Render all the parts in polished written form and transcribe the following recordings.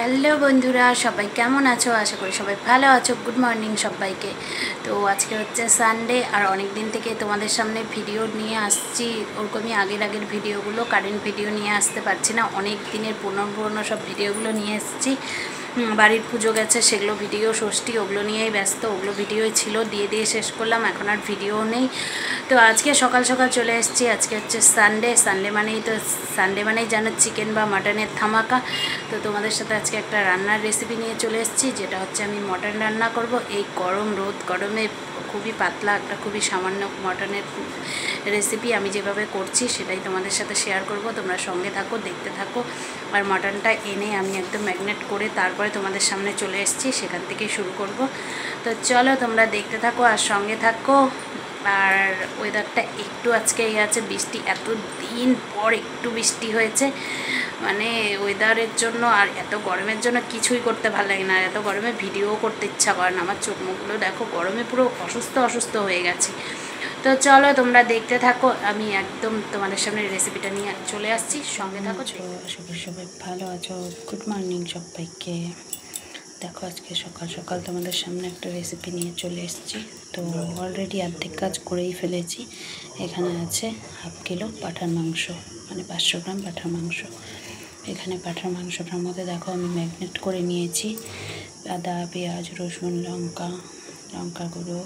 Hello বন্ধুরা, সবাই কেমন আছো? আশা করি সবাই ভালো আছো। গুড মর্নিং সবাইকে। তো আজকে হচ্ছে সানডে, আর অনেক দিন থেকে তোমাদের সামনে ভিডিও নিয়ে আসছি। ওরকমই আগের ভিডিওগুলো, কারেন্ট ভিডিও নিয়ে আসতে পারছি না। অনেক দিনের পুরনো সব ভিডিওগুলো নিয়ে এসেছি। বাড়ির পুজো গেছে, সেগুলো ভিডিও, ষষ্ঠী, ওগুলো নিয়েই ব্যস্ত। ওগুলো ভিডিওই ছিল, দিয়ে শেষ করলাম। এখন আর ভিডিও নেই। তো আজকে সকাল চলে এসেছি। আজকে হচ্ছে সানডে মানেই জানো চিকেন বা মাটনের ধামাকা। তো তোমাদের সাথে আজকে একটা রান্নার রেসিপি নিয়ে চলে এসেছি, যেটা হচ্ছে আমি মটন রান্না করব। এই গরমে খুবই পাতলা একটা, খুবই সামান্য মটনের রেসিপি আমি যেভাবে করছি সেটাই তোমাদের সাথে শেয়ার করব। তোমরা সঙ্গে থাকো, দেখতে থাকো। আর মটনটা এনে আমি একদম ম্যারিনেট করে তারপরে তোমাদের সামনে চলে এসেছি, সেখান থেকেই শুরু করব। তো চলো তোমরা দেখতে থাকো আর সঙ্গে থাকো। আর ওয়েদারটা একটু আজকে আছে, বৃষ্টি, এত দিন পর একটু বৃষ্টি হয়েছে। মানে ওয়েদারের জন্য আর এত গরমের জন্য কিছুই করতে ভালো লাগে না। আর এত গরমে ভিডিও করতে ইচ্ছা করে না। আমার চোখ মুখগুলো দেখো, গরমে পুরো অসুস্থ হয়ে গেছে। তো চলো তোমরা দেখতে থাকো, আমি একদম তোমাদের সামনে রেসিপিটা নিয়ে চলে আসছি, সঙ্গে থাকো। আশা করি সবাই ভালো আছো। গুড মর্নিং সবাইকে। দেখো আজকে সকাল তোমাদের সামনে একটা রেসিপি নিয়ে চলে এসেছি। তো অলরেডি অর্ধেক কাজ করেই ফেলেছি। এখানে আছে হাফ কিলো পাঁঠার মাংস, মানে 500 গ্রাম পাঁঠার মাংস। এখানে পাঁঠার মাংসটার মধ্যে দেখো আমি ম্যারিনেট করে নিয়েছি আদা, পেঁয়াজ, রসুন, লঙ্কা গুঁড়ো,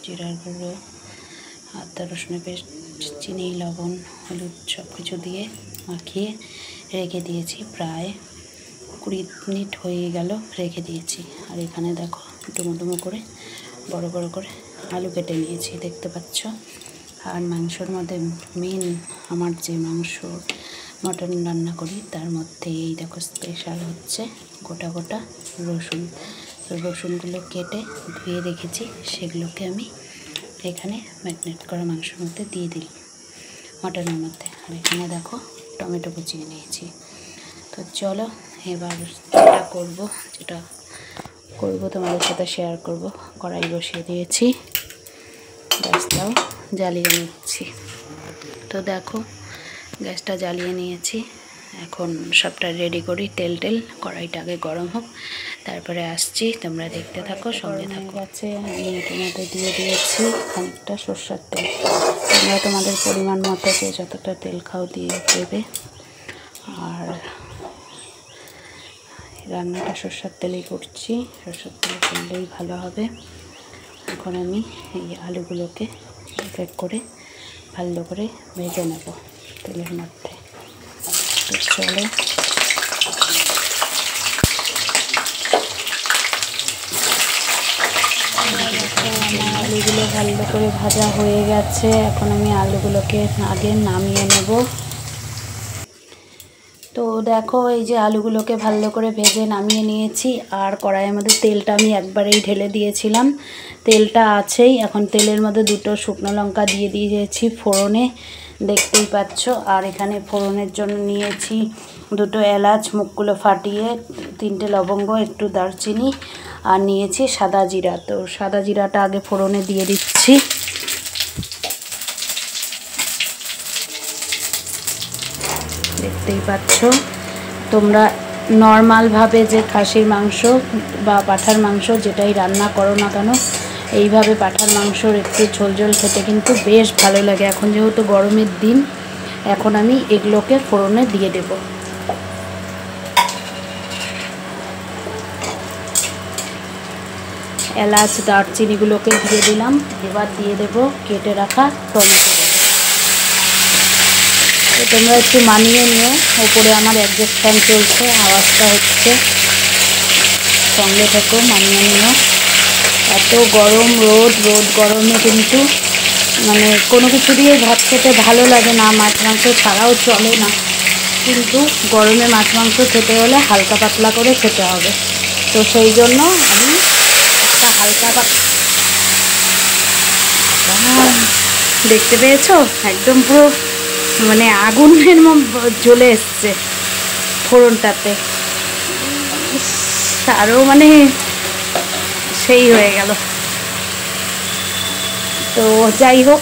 জিরার গুঁড়ো, আদা রসুনের পেস্ট, চিনি, লবণ, হলুদ সব কিছু দিয়ে মাখিয়ে রেখে দিয়েছি। প্রায় 20 মিনিট হয়ে গেল রেখে দিয়েছি। আর এখানে দেখো ডুমো করে বড় করে আলু কেটে নিয়েছি, দেখতে পাচ্ছ। আর মাংসর মধ্যে মেন আমার যে মটন রান্না করি তার মধ্যে এই দেখো স্পেশাল হচ্ছে গোটা রসুন। তো রসুনগুলো কেটে ধুয়ে রেখেছি, সেগুলোকে আমি এখানে ম্যারিনেট করা মাংসের মধ্যে দিয়ে দিই, মটনের মধ্যে। আর এখানে দেখো টমেটো কুচিয়ে নিয়েছি। তো চলো এবার যেটা করব তোমাদের সাথে শেয়ার করব। কড়াই বসিয়ে দিয়েছি, গ্যাসটাও জ্বালিয়ে নিচ্ছি। তো দেখো গ্যাসটা জ্বালিয়ে নিয়েছি। এখন সবটা রেডি করি। তেল কড়াইটা আগে গরম হোক, তারপরে আসছি, তোমরা দেখতে থাকো, সঙ্গে থাকো। আছে আমি এটার মধ্যে দিয়ে দিয়েছি খানিকটা সরষের তেল। তোমরা তোমাদের পরিমাণ মতো যে যতটা তেল খাও দিয়ে দেবে। আর রান্নাটা সরষের তেলেই করছি, সরষের তেল করলেই ভালো হবে। এখন আমি এই আলুগুলোকে এক করে ভালো করে ভেজে নেব তেলের মধ্যে। তো চলো আলুগুলো ভালো করে ভাজা হয়ে গেছে। এখন আমি আলুগুলোকে আগে নামিয়ে নেব। তো দেখো এই যে আলুগুলোকে ভালো করে ভেজে নামিয়ে নিয়েছি। আর কড়াইয়ের মধ্যে তেলটা আমি একবারেই ঢেলে দিয়েছিলাম, তেলটা আছেই। এখন তেলের মধ্যে 2টো শুকনো লঙ্কা দিয়ে দিয়েছি ফোড়নে, দেখতেই পাচ্ছ। আর এখানে ফোড়নের জন্য নিয়েছি 2টো এলাচ, মুখগুলো ফাটিয়ে, 3টে লবঙ্গ, একটু দারচিনি, আর নিয়েছি সাদা জিরা। তো সাদা জিরাটা আগে ফোড়নে দিয়ে দিচ্ছি। দেখতেই পাচ্ছ। তোমরা নর্মালভাবে যে খাসির মাংস বা পাঁঠার মাংস যেটাই রান্না করো না কেন, এইভাবে পাঁঠার মাংসর একটু ঝোল খেতে কিন্তু বেশ ভালো লাগে। এখন যেহেতু গরমের দিন, এখন আমি এগুলোকে ফোড়নে দিয়ে দেব। এলাচ, দারচিনিগুলোকে দিয়ে দিলাম। এবার দিয়ে দেব কেটে রাখা টমেটো। তো তোমরা একটু মানিয়ে নিও, ওপরে আমার অ্যাডজাস্ট ফ্যান চলছে, আওয়াজটা হচ্ছে, সঙ্গে থেকো, মানিয়ে নিও। এত গরম, রোদ গরমে কিন্তু মানে কোনো কিছু দিয়ে ভাত খেতে ভালো লাগে না, মাছ মাংস ছাড়াও চলে না। কিন্তু গরমে মাছ মাংস খেতে হলে হালকা পাতলা করে খেতে হবে। তো সেই জন্য আমি একটা হালকা দেখতে পেয়েছো একদম পুরো মানে আগুনের জ্বলে এসছে ফোড়নটাতে, আরও মানে সেই হয়ে গেল। তো যাই হোক,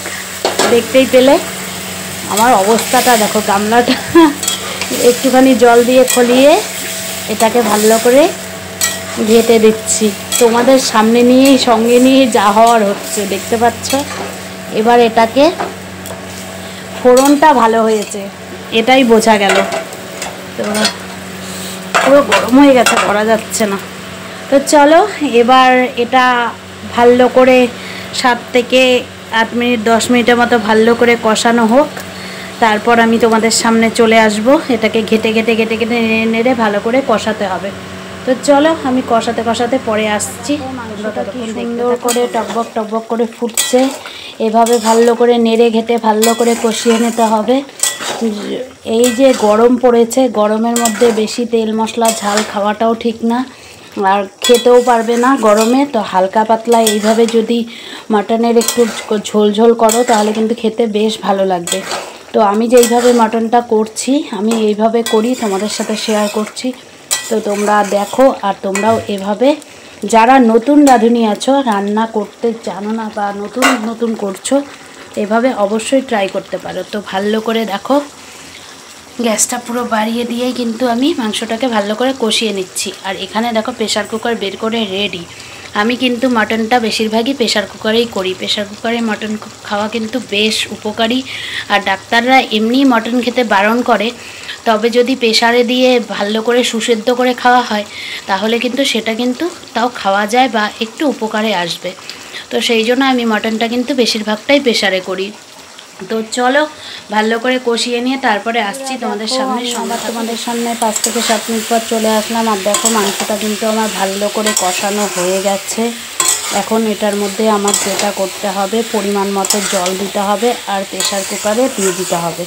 দেখতেই পেলে আমার অবস্থাটা দেখো। গামলাটা একটুখানি জল দিয়ে খলিয়ে এটাকে ভালো করে ঘেটে দিচ্ছি, তোমাদের সামনে নিয়েই সঙ্গে নিয়ে যা হওয়ার হচ্ছে দেখতে পাচ্ছ। এবার এটাকে ফোড়নটা ভালো হয়েছে এটাই বোঝা গেল। তো পুরো গরম হয়ে গেছে, করা যাচ্ছে না। তো চলো এবার এটা ভালো করে 7 থেকে 8 মিনিট 10 মিনিটের মতো ভালো করে কষানো হোক, তারপর আমি তোমাদের সামনে চলে আসব। এটাকে ঘেটে ঘেটে ঘেটে ঘেটে নেড়ে নেড়ে ভালো করে কষাতে হবে। তো চলো আমি কষাতে কষাতে পরে আসছি। মাংসটা কি সুন্দর করে টকবক টকবক করে ফুটছে, এভাবে ভালো করে নেড়ে ঘেটে ভালো করে কষিয়ে নিতে হবে। এই যে গরম পড়েছে, গরমের মধ্যে বেশি তেল মশলা ঝাল খাওয়াটাও ঠিক না, আর খেতেও পারবে না গরমে। তো হালকা পাতলা এইভাবে যদি মাটনের একটু ঝোল ঝোল করো তাহলে কিন্তু খেতে বেশ ভালো লাগবে। তো আমি যেইভাবে মাটনটা করছি আমি এইভাবে করি, তোমাদের সাথে শেয়ার করছি। তো তোমরা দেখো, আর তোমরাও এভাবে যারা নতুন রাঁধুনি আছো, রান্না করতে জানো না বা নতুন নতুন করছো, এভাবে অবশ্যই ট্রাই করতে পারো। তো ভালো করে দেখো, গ্যাসটা পুরো বাড়িয়ে দিয়েই কিন্তু আমি মাংসটাকে ভালো করে কষিয়ে নিচ্ছি। আর এখানে দেখো প্রেশার কুকার বের করে রেডি। আমি কিন্তু মাটনটা বেশিরভাগই প্রেশার কুকারেই করি। প্রেশার কুকারে মাটন খাওয়া কিন্তু বেশ উপকারী, আর ডাক্তাররা এমনি মাটন খেতে বারণ করে। তবে যদি প্রেশারে দিয়ে ভালো করে সুসেদ্ধ করে খাওয়া হয় তাহলে কিন্তু সেটা কিন্তু তাও খাওয়া যায় বা একটু উপকারে আসবে। তো সেই জন্য আমি মাটনটা কিন্তু বেশিরভাগটাই প্রেশারে করি। তো চলো ভালো করে কষিয়ে নিয়ে তারপরে আসছি তোমাদের সামনে। তোমাদের সামনে 5 থেকে 7 মিনিট পর চলে আসলাম। আর দেখো মাংসটা কিন্তু আমার ভালো করে কষানো হয়ে গেছে। এখন এটার মধ্যে আমার যেটা করতে হবে, পরিমাণ মতো জল দিতে হবে আর প্রেশার কুকারে দিয়ে দিতে হবে।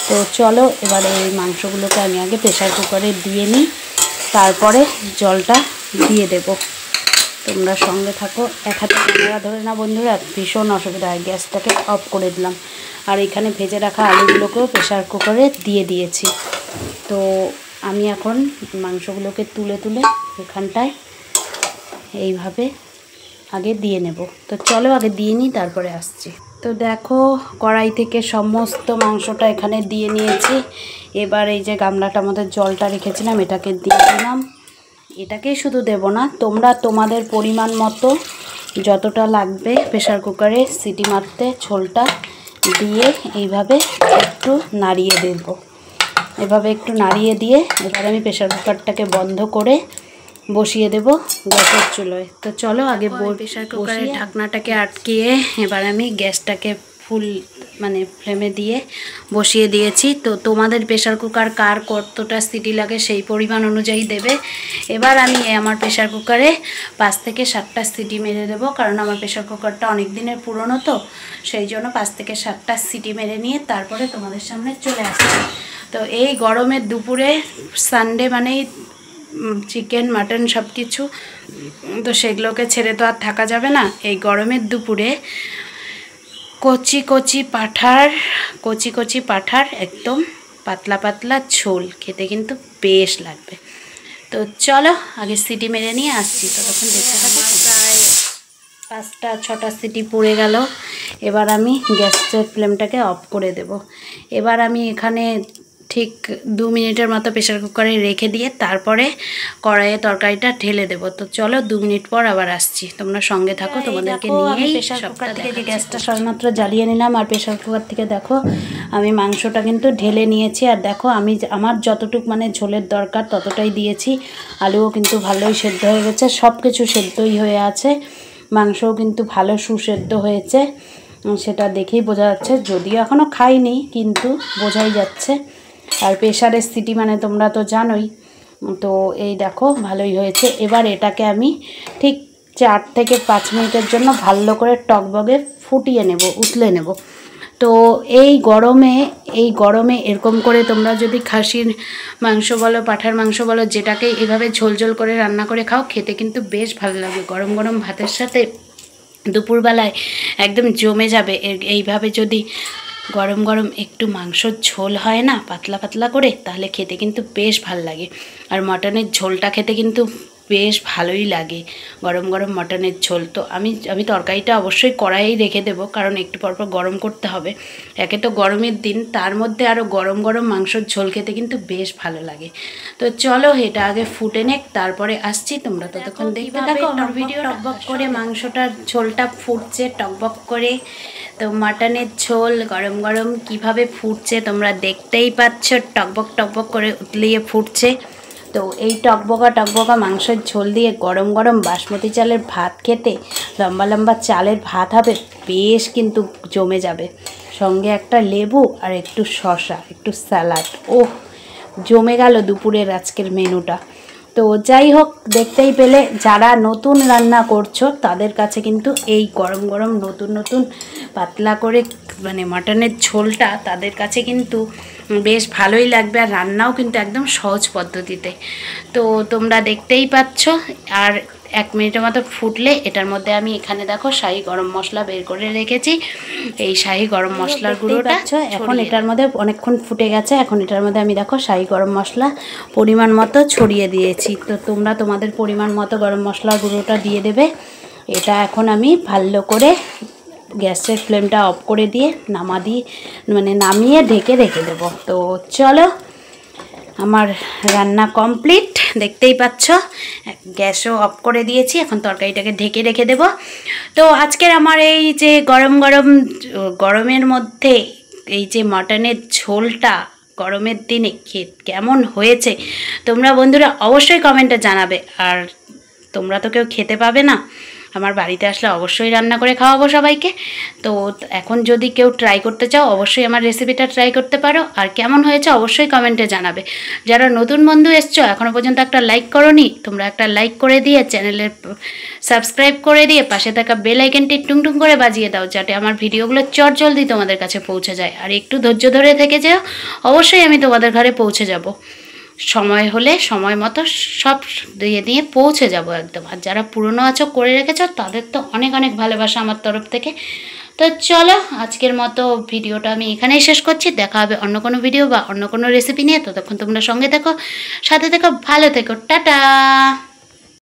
তো চলো এবারে এই মাংসগুলোকে আমি আগে প্রেশার কুকারে দিয়ে নিই, তারপরে জলটা দিয়ে দেব। তোমরা সঙ্গে থাকো, এক হাতে ক্যামেরা ধরে না বন্ধুরা, ভীষণ অসুবিধা হয়। গ্যাসটাকে অফ করে দিলাম। আর এখানে ভেজে রাখা আলুগুলোকেও প্রেশার কুকারে দিয়ে দিয়েছি। তো আমি এখন মাংসগুলোকে তুলে তুলে এখানটায় এইভাবে আগে দিয়ে নেব। তো চলো আগে দিয়ে নিই তারপরে আসছি। তো দেখো কড়াই থেকে সমস্ত মাংসটা এখানে দিয়ে নিয়েছি। এবার এই যে গামলাটার মধ্যে জলটা রেখেছিলাম এটাকে দিয়ে দিলাম। এটাকেই শুধু দেব না, তোমরা তোমাদের পরিমাণ মতো যতটা লাগবে প্রেশার কুকারে সিটি মারতে ঝোলটা দিয়ে এইভাবে একটু নাড়িয়ে দেব। এভাবে একটু নাড়িয়ে দিয়ে এবার আমি প্রেশার কুকারটাকে বন্ধ করে বসিয়ে দেব গ্যাসের চুলোয়। তো চলো আগে প্রেশার কুকারের ঢাকনাটাকে আটকিয়ে এবার আমি গ্যাসটাকে ফুল ফ্লেমে দিয়ে বসিয়ে দিয়েছি। তো তোমাদের প্রেশার কুকার কার কতটা সিটি লাগে সেই পরিমাণ অনুযায়ী দেবে। এবার আমি আমার প্রেশার কুকারে 5 থেকে 7টা সিটি মেরে দেবো, কারণ আমার প্রেশার কুকারটা অনেক দিনের পুরনো, তো সেই জন্য 5 থেকে 7টা সিটি মেরে নিয়ে তারপরে তোমাদের সামনে চলে আসছি। তো এই গরমের দুপুরে সানডে মানেই চিকেন মাটন সব কিছু, তো সেগুলোকে ছেড়ে তো আর থাকা যাবে না। এই গরমের দুপুরে কচি কচি পাঁঠার একদম পাতলা পাতলা ঝোল খেতে কিন্তু বেশ লাগবে। তো চলো আগে সিটি মেরে নিয়ে আসছি। ততক্ষণ দেখতে থাকো। প্রায় 5টা 6টা সিটি পড়ে গেল। এবার আমি গ্যাসের ফ্লেমটাকে অফ করে দেব। এবার আমি এখানে ঠিক 2 মিনিটের মতো প্রেশার কুকারে রেখে দিয়ে তারপরে কড়াইয়ে তরকারিটা ঢেলে দেব। তো চলো 2 মিনিট পর আবার আসছি, তোমরা সঙ্গে থাকো। তোমাদেরকে নিয়েই প্রেশার কুকার থেকে যে গ্যাসটা সবেমাত্র জ্বালিয়ে নিলাম, আর প্রেশার কুকার থেকে দেখো আমি মাংসটা কিন্তু ঢেলে নিয়েছি। আর দেখো আমি আমার যতটুকু ঝোলের দরকার ততটাই দিয়েছি। আলুও কিন্তু ভালোই সেদ্ধ হয়ে গেছে, সব কিছু সেদ্ধই হয়ে আছে। মাংসও কিন্তু ভালো সুসেদ্ধ হয়েছে, সেটা দেখেই বোঝা যাচ্ছে। যদিও এখনও খাইনি কিন্তু বোঝাই যাচ্ছে। আর প্রেশারের সিটি তোমরা তো জানোই। তো এই দেখো ভালোই হয়েছে। এবার এটাকে আমি ঠিক 4 থেকে 5 মিনিটের জন্য ভালো করে টকবগে ফুটিয়ে নেব, উতলে নেব। তো এই গরমে এরকম করে তোমরা যদি খাসির মাংস বলো পাঁঠার মাংস বলো যেটাকে এভাবে ঝোল ঝোল করে রান্না করে খাও, খেতে কিন্তু বেশ ভালো লাগে। গরম গরম ভাতের সাথে দুপুরবেলায় একদম জমে যাবে। এইভাবে যদি গরম গরম একটু মাংসর ঝোল হয় না পাতলা পাতলা করে, তাহলে খেতে কিন্তু বেশ ভাল লাগে। আর মটনের ঝোলটা খেতে কিন্তু বেশ ভালোই লাগে গরম গরম মটনের ঝোল। তো আমি তরকারিটা অবশ্যই কড়াইয়ে রেখে দেবো, কারণ একটু পরপর গরম করতে হবে। একে তো গরমের দিন, তার মধ্যে আরও গরম গরম মাংসর ঝোল খেতে কিন্তু বেশ ভালো লাগে। তো চলো এটা আগে ফুটে নেক, তারপরে আসছি। তোমরা ততক্ষণ দেখতে থাকো আমার ভিডিও। টকবক করে মাংসটার ঝোলটা ফুটছে টকবক করে। তো মাটনের ঝোল গরম গরম কিভাবে ফুটছে তোমরা দেখতেই পাচ্ছ, টকবক টকবক করে উতলিয়ে ফুটছে। তো এই টকবকা মাংসের ঝোল দিয়ে গরম গরম বাসমতি চালের ভাত খেতে, লম্বা লম্বা চালের ভাত হবে, বেশ কিন্তু জমে যাবে। সঙ্গে একটা লেবু আর একটু শসা, একটু স্যালাড, ওহ জমে গেল দুপুরের আজকের মেনুটা। তো যাই হোক, দেখতেই পেলে যারা নতুন রান্না করছো তাদের কাছে কিন্তু এই গরম গরম নতুন নতুন পাতলা করে মানে মাটনের ঝোলটা তাদের কাছে কিন্তু বেশ ভালোই লাগবে, আর রান্নাও কিন্তু একদম সহজ পদ্ধতিতে। তো তোমরা দেখতেই পাচ্ছ। আর 1 মিনিটের মতো ফুটলে এটার মধ্যে আমি এখানে দেখো শাহি গরম মশলা বের করে রেখেছি। এই শাহি গরম মশলার গুঁড়োটা এখন এটার মধ্যে অনেকক্ষণ ফুটে গেছে। এখন এটার মধ্যে আমি দেখো শাহি গরম মশলা পরিমাণ মতো ছড়িয়ে দিয়েছি। তো তোমরা তোমাদের পরিমাণ মতো গরম মশলার গুঁড়োটা দিয়ে দেবে। এটা এখন আমি ভালো করে গ্যাসের ফ্লেমটা অফ করে দিয়ে নামিয়ে ঢেকে রেখে দেবো। তো চলো আমার রান্না কমপ্লিট, দেখতেই পাচ্ছ গ্যাসও অফ করে দিয়েছি। এখন তরকারিটাকে ঢেকে রেখে দেব। তো আজকের আমার এই যে গরমের মধ্যে এই যে মাটনের ঝোলটা গরমের দিনে কেমন হয়েছে তোমরা বন্ধুরা অবশ্যই কমেন্টে জানাবে। আর তোমরা তো কেউ খেতে পাবে না, আমার বাড়িতে আসলে অবশ্যই রান্না করে খাওয়াবো সবাইকে। তো এখন যদি কেউ ট্রাই করতে চাও অবশ্যই আমার রেসিপিটা ট্রাই করতে পারো, আর কেমন হয়েছে অবশ্যই কমেন্টে জানাবে। যারা নতুন বন্ধু এসছো এখনও পর্যন্ত একটা লাইক করোনি, তোমরা একটা লাইক করে দিয়ে চ্যানেলের সাবস্ক্রাইব করে দিয়ে পাশে থাকা বেল আইকনটি টুংটুং করে বাজিয়ে দাও, যাতে আমার ভিডিওগুলো চটজলদি তোমাদের কাছে পৌঁছে যায়। আর একটু ধৈর্য ধরে থেকে যেও, অবশ্যই আমি তোমাদের ঘরে পৌঁছে যাব। সময় হলে সময় মতো সব দিয়ে পৌঁছে যাব একদম। আর যারা পুরনো আছো করে রেখেছ তাদের তো অনেক অনেক ভালোবাসা আমার তরফ থেকে। তো চলো আজকের মতো ভিডিওটা আমি এখানেই শেষ করছি। দেখা হবে অন্য কোনো ভিডিও বা অন্য কোনো রেসিপি নিয়ে। ততক্ষণ তোমরা সঙ্গে থেকো, সাথে থেকো, ভালো থেকো, টাটা।